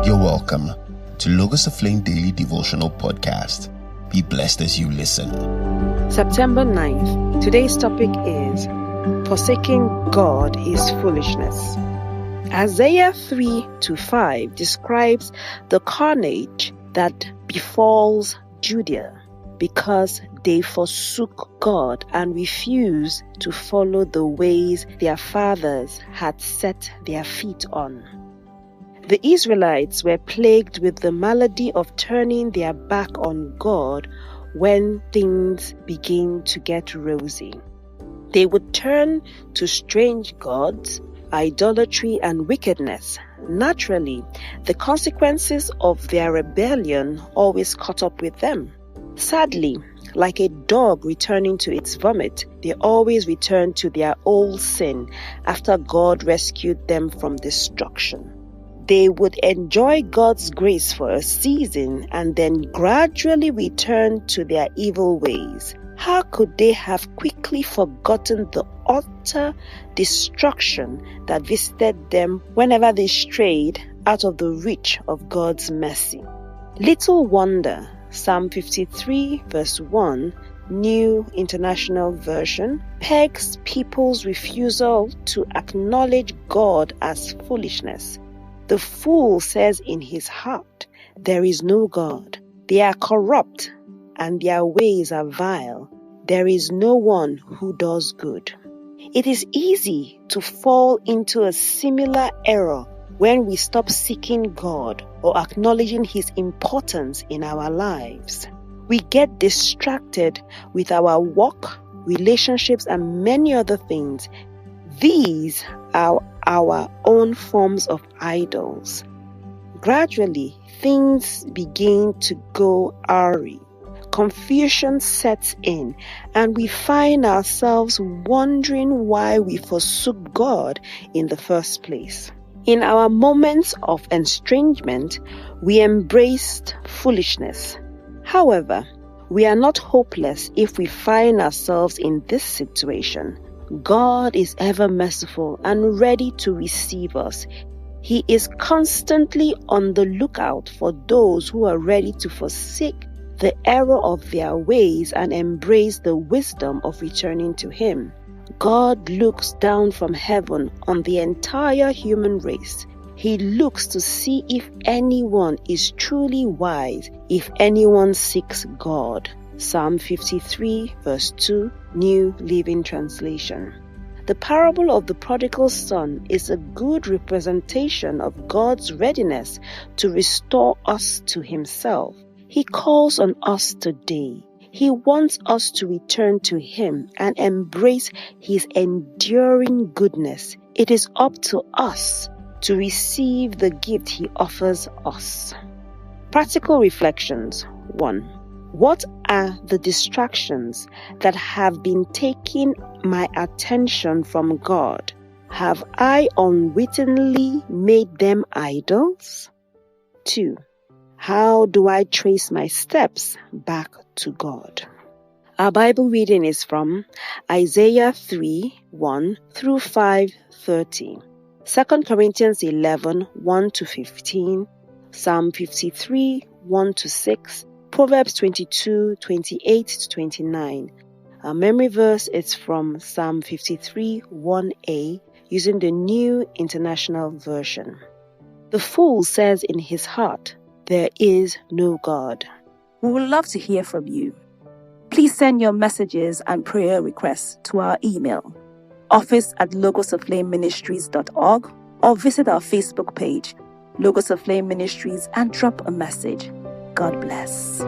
You're welcome to Logos Aflame Daily Devotional Podcast. Be blessed as you listen. September 9th. Today's topic is Forsaking God Is Foolishness. Isaiah 3-5 describes the carnage that befalls Judah because they forsook God and refused to follow the ways their fathers had set their feet on. The Israelites were plagued with the malady of turning their back on God when things begin to get rosy. They would turn to strange gods, idolatry, and wickedness. Naturally, the consequences of their rebellion always caught up with them. Sadly, like a dog returning to its vomit, they always return to their old sin after God rescued them from destruction. They would enjoy God's grace for a season and then gradually return to their evil ways. How could they have quickly forgotten the utter destruction that visited them whenever they strayed out of the reach of God's mercy? Little wonder, Psalm 53 verse 1, New International Version, pegs people's refusal to acknowledge God as foolishness. The fool says in his heart, "There is no God. They are corrupt and their ways are vile. There is no one who does good." It is easy to fall into a similar error when we stop seeking God or acknowledging His importance in our lives. We get distracted with our work, relationships, and many other things. These are our own forms of idols. Gradually, things begin to go awry. Confusion sets in, and we find ourselves wondering why we forsook God in the first place. In our moments of estrangement, we embraced foolishness. However, we are not hopeless if we find ourselves in this situation. God is ever merciful and ready to receive us. He is constantly on the lookout for those who are ready to forsake the error of their ways and embrace the wisdom of returning to Him. God looks down from heaven on the entire human race. He looks to see if anyone is truly wise, if anyone seeks God. Psalm 53 verse 2, New Living Translation. The parable of the prodigal son is a good representation of God's readiness to restore us to Himself. He calls on us today. He wants us to return to Him and embrace His enduring goodness. It is up to us to receive the gift He offers us. Practical reflections. 1. What are the distractions that have been taking my attention from God? Have I unwittingly made them idols? 2. How do I trace my steps back to God? Our Bible reading is from Isaiah 3:1-5:30, 2 Corinthians 11:1-15, Psalm 53 1-6, Proverbs 22:28-29. Our memory verse is from Psalm 53 1a using the New International Version. The fool says in his heart, "There is no God." We would love to hear from you. Please send your messages and prayer requests to our email, office@logosoflameministries.org, or visit our Facebook page, Logos of Flame Ministries, and drop a message. God bless.